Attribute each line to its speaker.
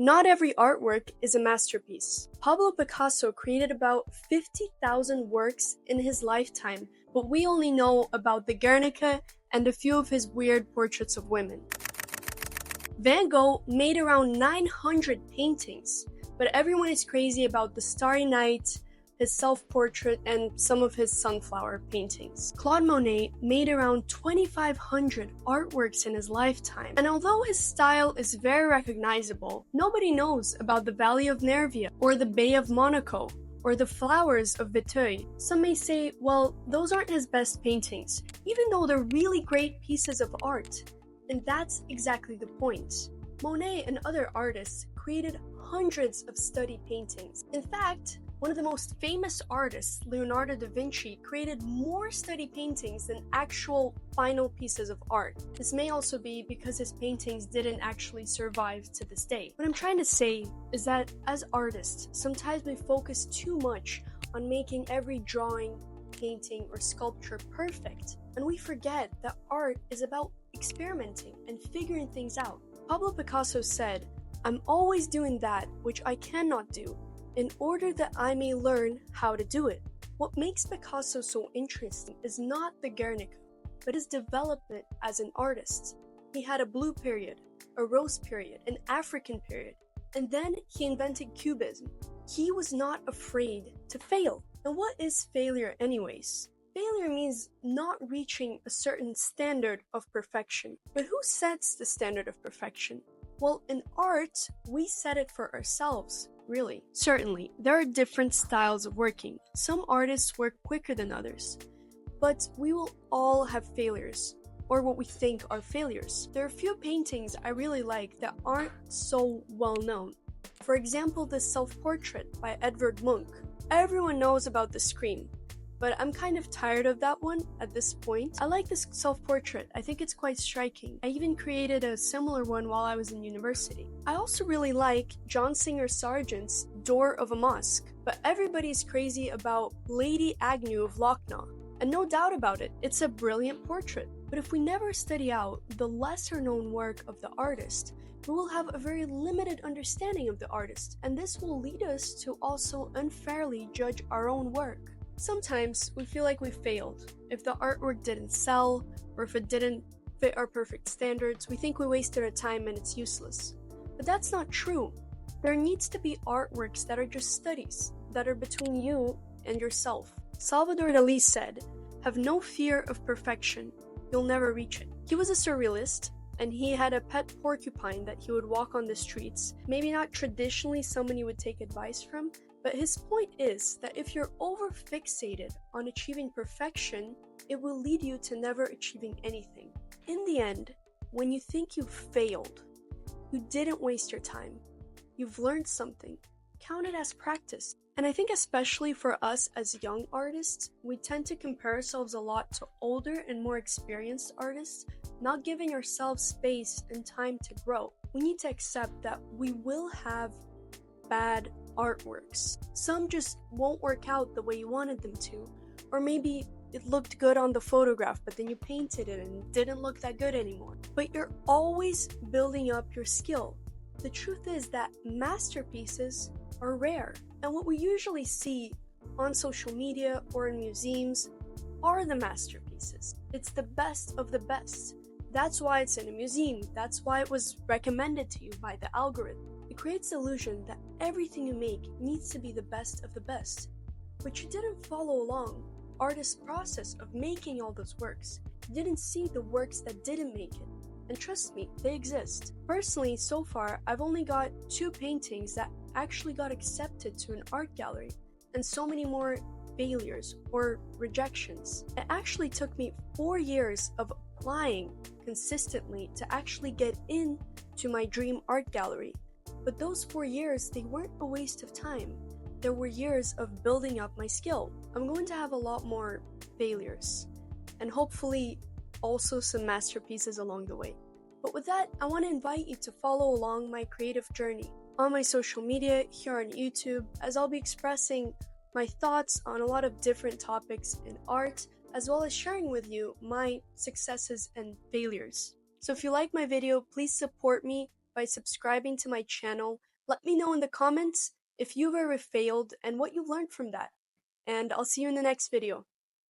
Speaker 1: Not every artwork is a masterpiece. Pablo Picasso created about 50,000 works in his lifetime, but we only know about the Guernica and a few of his weird portraits of women. Van Gogh made around 900 paintings, but everyone is crazy about the Starry Night, his self-portrait, and some of his sunflower paintings. Claude Monet made around 2,500 artworks in his lifetime, and although his style is very recognizable, nobody knows about the Valley of Nervia, or the Bay of Monaco, or the flowers of Viterbo. Some may say, well, those aren't his best paintings, even though they're really great pieces of art. And that's exactly the point. Monet and other artists created hundreds of study paintings. In fact, one of the most famous artists, Leonardo da Vinci, created more study paintings than actual final pieces of art. This may also be because his paintings didn't actually survive to this day. What I'm trying to say is that as artists, sometimes we focus too much on making every drawing, painting, or sculpture perfect, and we forget that art is about experimenting and figuring things out. Pablo Picasso said, "I'm always doing that which I cannot do, in order that I may learn how to do it." What makes Picasso so interesting is not the Guernica, but his development as an artist. He had a blue period, a rose period, an African period, and then he invented Cubism. He was not afraid to fail. And what is failure anyways? Failure means not reaching a certain standard of perfection. But who sets the standard of perfection? Well, in art, we set it for ourselves, really. Certainly, there are different styles of working. Some artists work quicker than others. But we will all have failures, or what we think are failures. There are a few paintings I really like that aren't so well known. For example, the self-portrait by Edvard Munch. Everyone knows about the Scream, but I'm kind of tired of that one at this point. I like this self-portrait. I think it's quite striking. I even created a similar one while I was in university. I also really like John Singer Sargent's Door of a Mosque, but everybody's crazy about Lady Agnew of Lochnaw. And no doubt about it, it's a brilliant portrait. But if we never study out the lesser-known work of the artist, we will have a very limited understanding of the artist, and this will lead us to also unfairly judge our own work. Sometimes we feel like we failed. If the artwork didn't sell, or if it didn't fit our perfect standards, we think we wasted our time and it's useless. But that's not true. There needs to be artworks that are just studies, that are between you and yourself. Salvador Dali said, "Have no fear of perfection, you'll never reach it." He was a surrealist, and he had a pet porcupine that he would walk on the streets. Maybe not traditionally someone you would take advice from, but his point is that if you're over-fixated on achieving perfection, it will lead you to never achieving anything. In the end, when you think you've failed, you didn't waste your time. You've learned something. Count it as practice. And I think especially for us as young artists, we tend to compare ourselves a lot to older and more experienced artists, not giving ourselves space and time to grow. We need to accept that we will have bad artworks. Some just won't work out the way you wanted them to, or maybe it looked good on the photograph, but then you painted it and it didn't look that good anymore. But you're always building up your skill. The truth is that masterpieces are rare, and what we usually see on social media or in museums are the masterpieces. It's the best of the best. That's why it's in a museum. That's why it was recommended to you by the algorithm. It creates the illusion that everything you make needs to be the best of the best. But you didn't follow along artist's process of making all those works. You didn't see the works that didn't make it. And trust me, they exist. Personally, so far, I've only got 2 paintings that actually got accepted to an art gallery, and so many more failures or rejections. It actually took me 4 years of applying consistently to actually get into my dream art gallery. But those 4 years, they weren't a waste of time. There were years of building up my skill. I'm going to have a lot more failures, and hopefully also some masterpieces along the way. But with that, I want to invite you to follow along my creative journey on my social media here on YouTube, as I'll be expressing my thoughts on a lot of different topics in art, as well as sharing with you my successes and failures. So if you like my video, please support me by subscribing to my channel, Let me know in the comments if you've ever failed and what you've learned from that. And I'll see you in the next video.